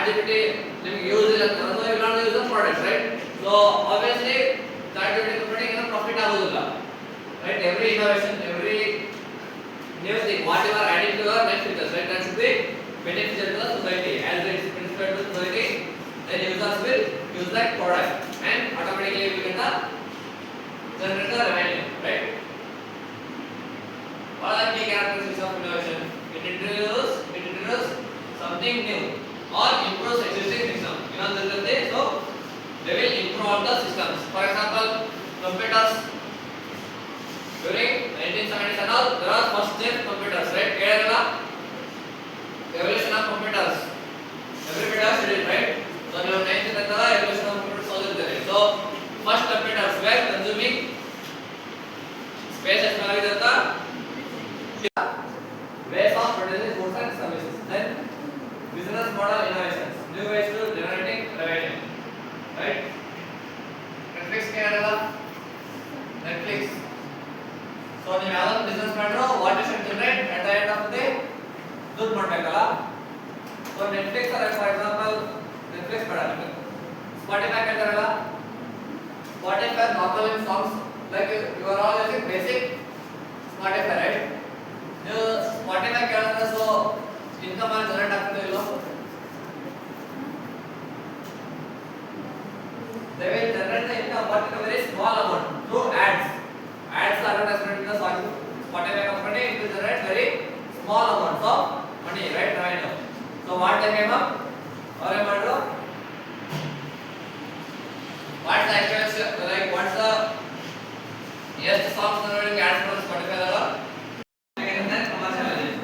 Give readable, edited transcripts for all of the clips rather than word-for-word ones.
ChatGPT ನಿಮಗೆ use ಇಲ್ಲ ಅಥವಾ you will not use the product, right? So obviously ChatGPT company ಏನು profit ಆಗೋದಿಲ್ಲ, right? Every innovation, every new thing, what you are adding to your next features, right? That should be beneficial to the society. As it is beneficial to the society, then users will use that product and automatically we get the generate the revenue, right? What are the key characteristics of innovation? It introduces something new or improves existing system. You know this, so they will improve the systems. For example, computers during 1970s and all, there are first gen computers, right? Kerala evolution of computers. Everybody has studied, right? So you have 19th and the evolution of computers also there. So first computers were consuming space as well as the ways of producing goods and services. Then business model innovations, new ways to generating revenue, right? Netflix Kerala, Netflix. So ನೀವು ಯಾವ್ದೊಂದು business ಮಾಡ್ರೋ what you should generate at the end of the ದುಡ್ಡು ಮಾಡಬೇಕಲ್ಲ. So Netflix for example Netflix ಬೇಡ, Spotify ಕೇಳ್ತಾರಲ್ಲ, Spotify normal in songs like you are all using basic Spotify, right? ನೀವು Spotify ಕೇಳಿದ್ರೆ so income ಅಲ್ಲಿ generate ಆಗ್ತದೆ ಇಲ್ಲೋ? They will generate the income but in a very small amount through ads. Ads advertisement in the Spotify company, it will generate very small amounts of money, right? Revenue. So what they came up? Or a matter of what's the actual, like what's the yes songs generating ads for Spotify level? And then commercialization.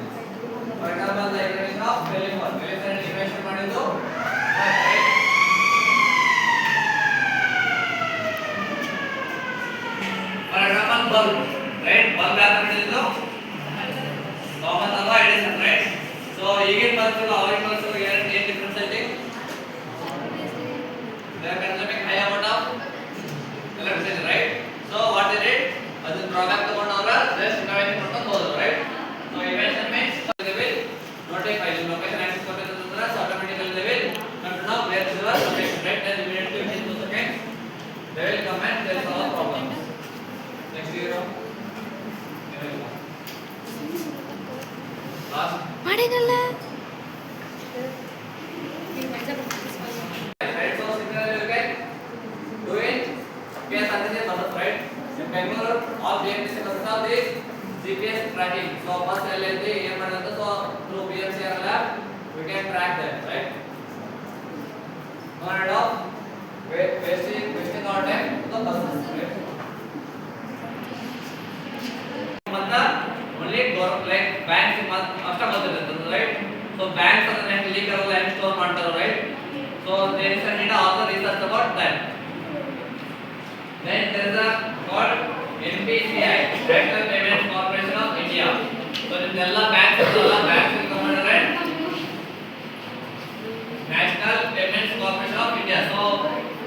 For example, the innovation of telephone. Telephone innovation ಮಾಡಿದ್ದು bulb, right? Bulb ಯಾರು ಮಾಡಿದ್ದು? Thomas ಅಲ್ವಾ Edison, right? So ಈಗಿನ ಬಲ್ಬ್ಗಳು ಅವಾಗಿನ ಬಲ್ಬ್ಗಳು ಏನು difference ಐತಿ? They are consuming high amount of electricity, right? So what they did? ಅದನ್ನ drawback ತಗೊಂಡು ಅವರ ಜಸ್ಟ್ ಇನೋವೇಷನ್ ಮಾಡ್ಕೊಂಡು ಹೋದ್ರು, right? So innovation means they will notify you location access ಕೊಟ್ಟಿದ್ರೆ so automatically they will come to know where is your location, right? Then immediately within 2 seconds they will come and they will solve problems. Next zero. Last. ಮಾಡಿದಲ್ಲ. Right, so similarly you can do it. GPS antene badut, right? In Bangalore, all BMTC buses have this GPS tracking. So bus LLD ಏನು ಮಾಡಿದ್ರೆ so through BMCR lab we can track them, right? No need of wasting our time to the buses, right? Only like banks ಅಷ್ಟೇ ಗೊತ್ತಿರುತ್ತೆ, right? So banks are the legal and store ಮಾಡ್ತಾರೆ, right? So there is a need also research about that. Then there is a called NPCI, National Payments Corporation of India. So ಇದೆಲ್ಲ banks ಮಾಡಿದ್ರೆ National Payments Corporation of India. So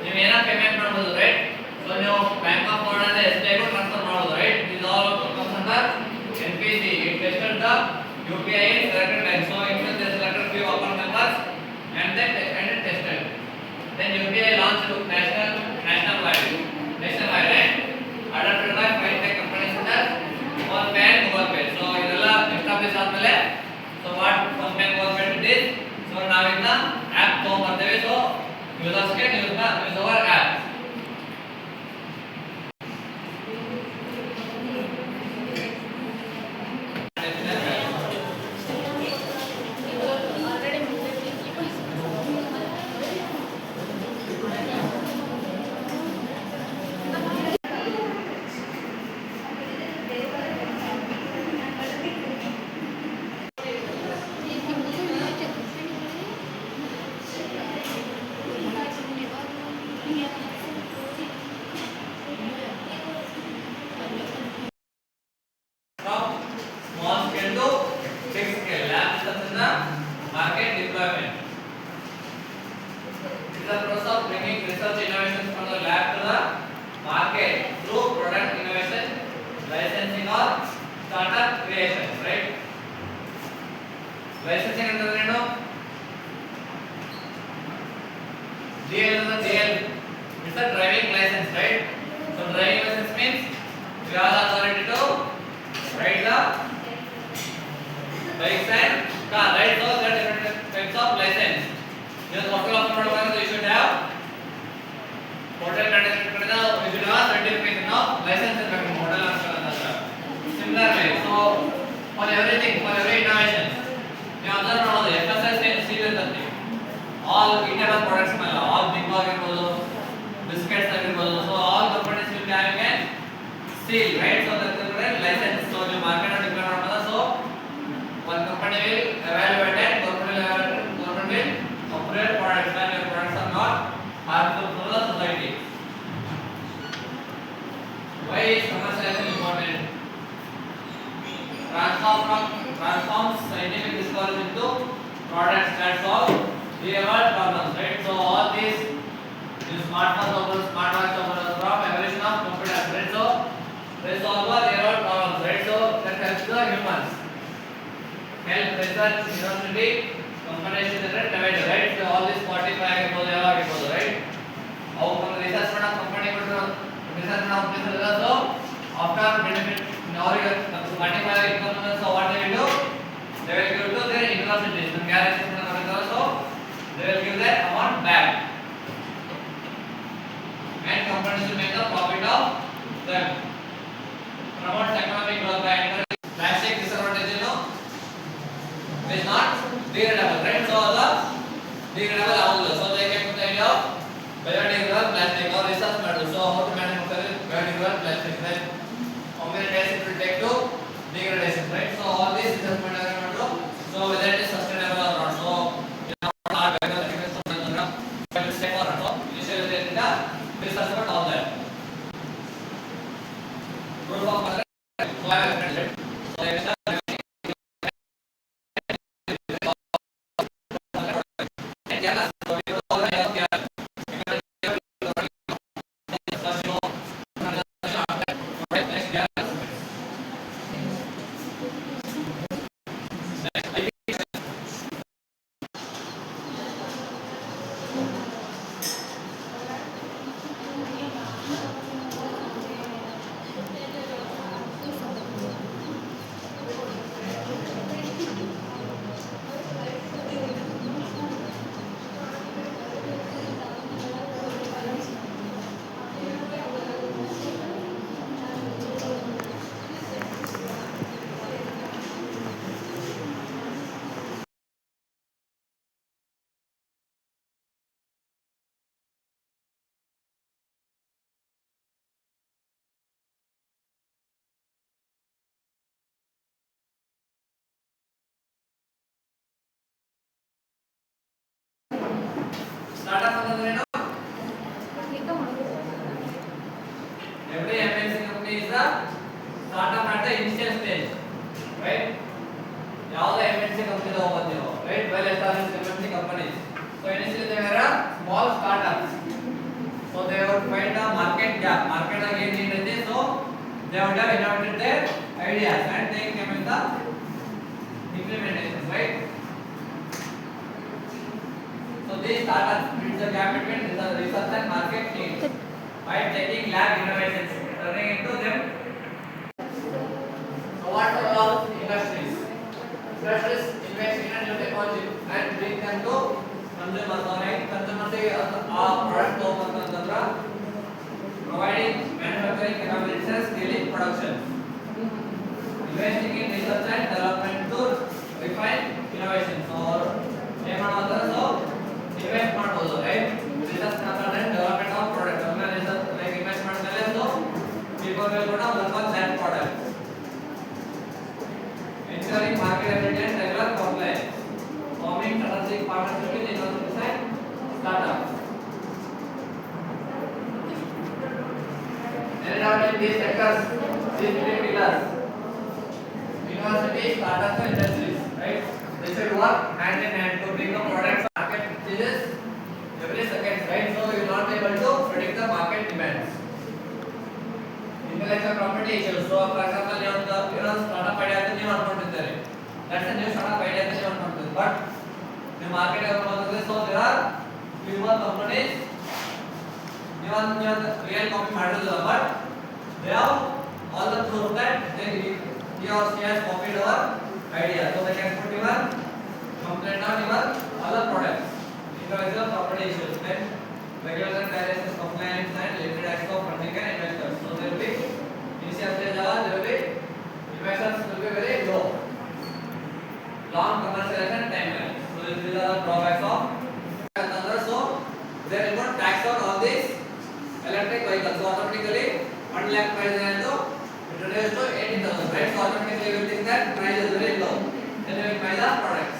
ನೀವು ಏನ payment ಮಾಡಬಹುದು, right? So ನೀವು bank of Baroda SBI ಗೆ transfer ಮಾಡಬಹುದು, right? This all comes under NPC. It tested the UPI in selected banks. So it will selected few open members and then it tested. Then UPI launched nationwide, right? Adopted by 5 tech companies such as PhonePe and Google Pay. So ಇದೆಲ್ಲ establish ಆದ್ಮೇಲೆ so what PhonePe and Google Pay did, so ನಾವಿನ್ನ app ತಗೊಂಡ್ಬರ್ತೇವೆ, so users can use our app. DL is the DL. It's a driving license, right? So driving license means you have the authority to ride the bikes and car, right? So there are different types of license. Just local of you should have hotel certificate, you should have certification of license and hotel. Similarly, so for everything, for every innovation, you observe now the FSS and serial nothing. All internal products, all big bag biscuits, so all companies will be having a seal, right? So that is a license. So the market are depend on so one company will evaluate it, government will approve products and your products are not harmful to the society. Why is commercialization important? Transforms scientific discoveries into products that solve real world problems, right? So all these smartphones, smartwatch from evolution of computers, right? So they solve real world problems, right? So that helps the humans. Help research, university, companies in the divided, right? So all these 45 right? How research company research so after benefit now you 45 income, so what they will do? They will give to their universities and guarantees so they will give that amount back. And companies will make a profit of them. Promotes economic growth by encouraging plastic disadvantage, is not degradable, right? So the degradable outlet. So they came to the idea of biodegradable plastic or research model. So how to manufacture biodegradable plastic? Then how many days it will take to degradation, right? So all these research model. So whether it is sustainable or not. So research about all that. Proof of startup ಅಂದ್ರೆ ಏನು? Every MNC company is a startup at the initial stage, right? ಯಾವುದೇ MNC company ಹೋಗೋದು ನೀವು, right? Well established MNC companies. So initially they were a small startups. So they would find a market gap. Market ಆಗಿ ಏನು need ಇದೆ? So they would have innovated their ideas and they came in the implementation, right? So these startups bridge the gap between the research and market needs by taking lab innovations, turning into them. So what are all industries? Industries invest in a new technology and bring them to consumers. So like consumers product ಅಂತಂದ್ರೆ providing manufacturing capabilities, scaling production. Investing in research and development to refine innovations. Or ಏನು ಮಾಡೋದು? So invest ಮಾಡಬಹುದು, right? Research and development of product. ಆಮೇಲೆ research like invest ಮಾಡಿದ್ರೆ so people will gonna work on that product. Ensuring market ability and regular compliance. Forming strategic partnership with universities and startups. And out in these sectors, these three pillars: universities, startups, and industries, right? They should work hand in hand to bring the products market changes every second, right? So you will not be able to predict the market demands. Intellectual property issues. So for example, you have startup idea ಅಂತ ನೀವು ಅನ್ಕೊಂಡಿದ್ದೀರಿ. That's a new startup idea ಅಂತ ನೀವು ಅನ್ಕೊಂಡಿದ್ದೀರಿ. But the market so there are fewer companies even real copy ಮಾಡಿರಲಿಲ್ಲ but they have all the proof that he or she has copied our idea, so they can put your complaint on your other products. Individual property issues, then regular various complaints and limited access of funding and investors. So there will be initial stage there will be investors will be very low, long commercialization timeline. So these are the drawbacks of another. So they will tax on all these electric vehicles. So automatically 1 lakh price and introduced to 80,000, right? So automatically we think that price is very low. Then we will buy the products.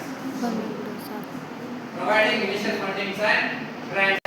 Providing initial fundings and grants.